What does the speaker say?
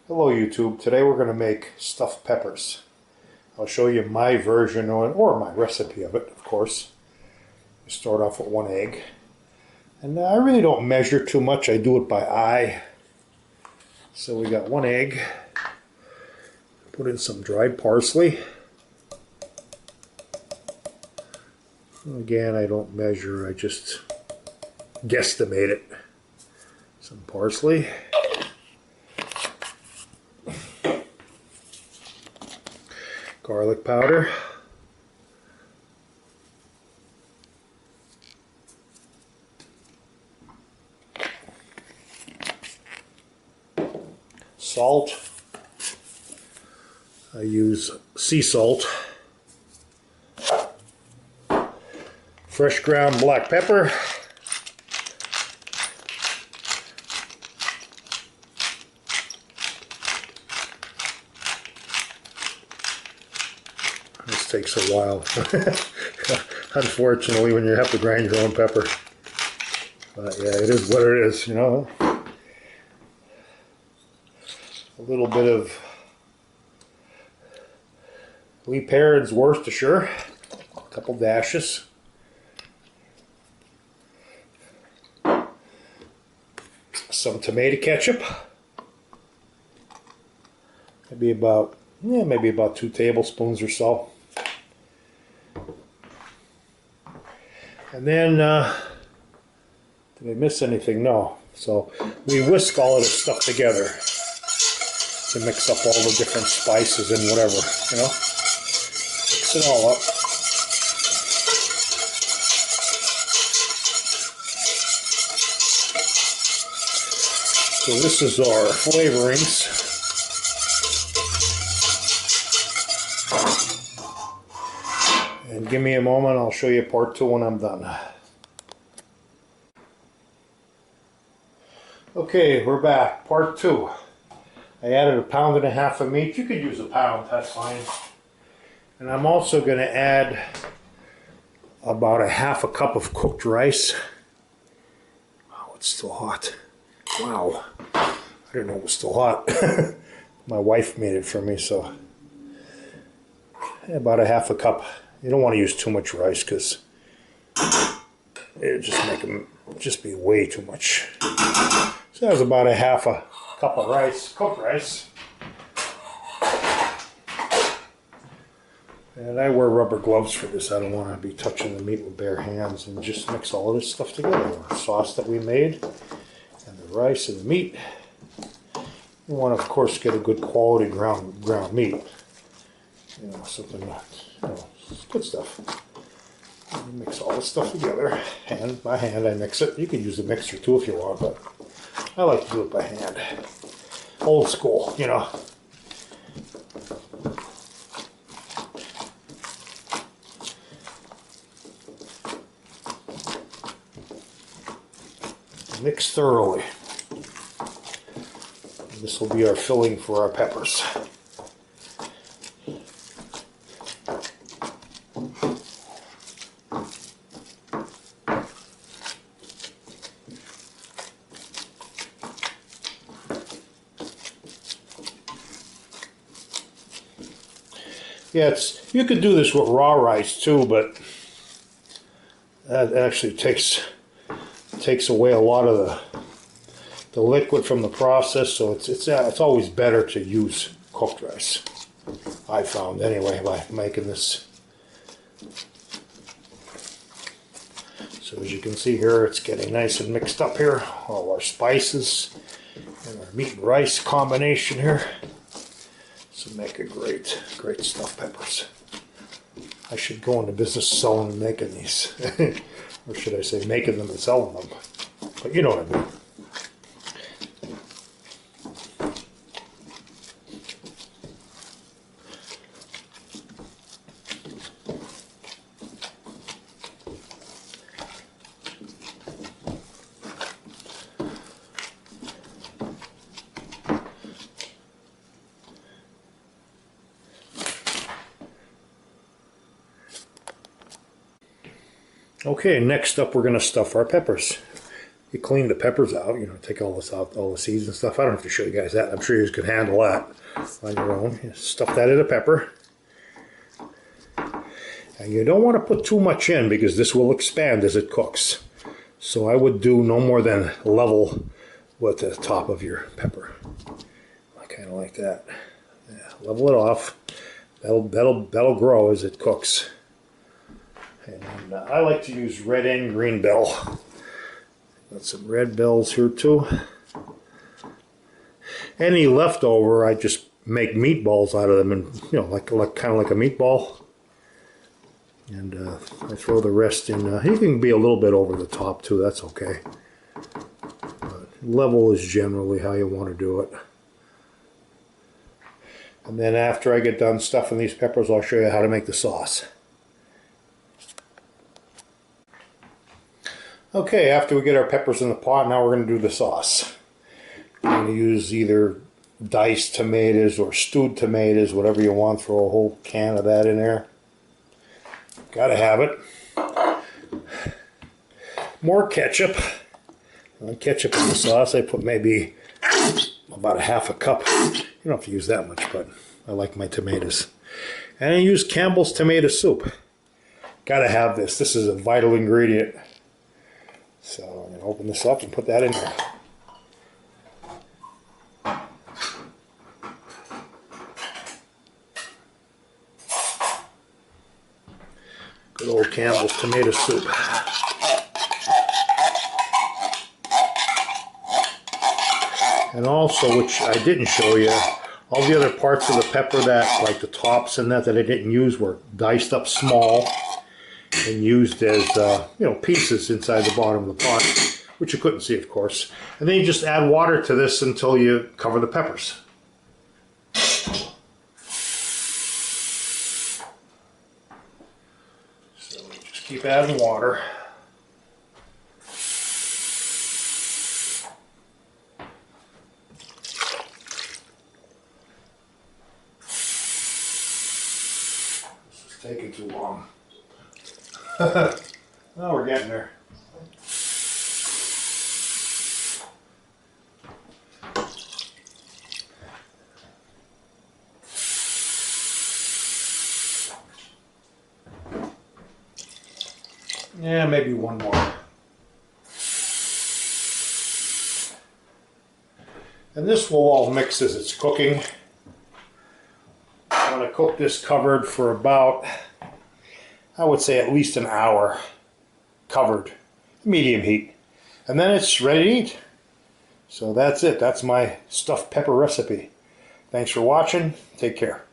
Hello YouTube, today we're going to make stuffed peppers. I'll show you my version or my recipe of it, of course. We start off with 1 egg. And I really don't measure too much, I do it by eye. So we got 1 egg. Put in some dried parsley. Again, I don't measure, I just guesstimate it. Some parsley. Garlic powder. Salt. I use sea salt. Fresh ground black pepper. This takes a while. Unfortunately, when you have to grind your own pepper. But yeah, it is what it is, you know. A little bit of Lee Perrins Worcestershire. A couple dashes. Some tomato ketchup. Maybe about 2 tablespoons or so. And then, did I miss anything? No. So we whisk all of this stuff together to mix up all the different spices and whatever, you know. Mix it all up. So this is our flavorings. And give me a moment, I'll show you part 2 when I'm done. Okay, we're back. Part 2. I added 1.5 pounds of meat. You could use a pound, that's fine. And I'm also going to add about 1/2 cup of cooked rice. Wow, it's still hot. Wow. I didn't know it was still hot. My wife made it for me, so about 1/2 cup. You don't want to use too much rice because it just make them just be way too much. So that's about 1/2 cup of rice, cooked rice. And I wear rubber gloves for this. I don't want to be touching the meat with bare hands, and just mix all of this stuff together. The sauce that we made, and the rice and the meat. You want to, of course, get a good quality ground meat. You know, something that, you know, good stuff. And mix all this stuff together. Hand by hand, I mix it. You can use a mixer too if you want, but I like to do it by hand. Old school, you know. Mix thoroughly. And this will be our filling for our peppers. Yeah, you could do this with raw rice too, but that actually takes away a lot of the liquid from the process. So it's always better to use cooked rice. I found anyway by making this. So as you can see here, it's getting nice and mixed up here. All our spices and our meat and rice combination here. So make a great stuffed peppers. I should go into business selling and making these. Or should I say making them and selling them. But you know what I mean. Okay, next up we're going to stuff our peppers. you clean the peppers out, you know, take all this out, all the seeds and stuff. I don't have to show you guys that. I'm sure you guys could handle that on your own. You stuff that in a pepper. And you don't want to put too much in because this will expand as it cooks. So I would do no more than level with the top of your pepper. Kind of like that. Yeah, level it off. That'll grow as it cooks. And I like to use red and green bell. Got some red bells here too. Any leftover, I just make meatballs out of them, and you know, like kind of like a meatball. And I throw the rest in. You can be a little bit over the top too. That's okay. But level is generally how you want to do it. And then after I get done stuffing these peppers, I'll show you how to make the sauce. Okay, after we get our peppers in the pot, now we're going to do the sauce. I'm going to use either diced tomatoes or stewed tomatoes, whatever you want. Throw a whole can of that in there. Gotta have it. More ketchup. Ketchup in the sauce, I put maybe about a half a cup. You don't have to use that much, but I like my tomatoes. And I use Campbell's tomato soup. Gotta have this. This is a vital ingredient. So I'm going to open this up and put that in there. Good old Campbell's tomato soup. And also, which I didn't show you, all the other parts of the pepper that, like the tops and that I didn't use, were diced up small and used as, you know, pieces inside the bottom of the pot, which you couldn't see, of course. And then you just add water to this until you cover the peppers. So just keep adding water. Taking too long. Now we're getting there. Yeah, maybe one more. And this will all mix as it's cooking. I'm going to cook this covered for about, I would say, at least an hour. Covered, medium heat. And then it's ready to eat. So that's it. That's my stuffed pepper recipe. Thanks for watching. Take care.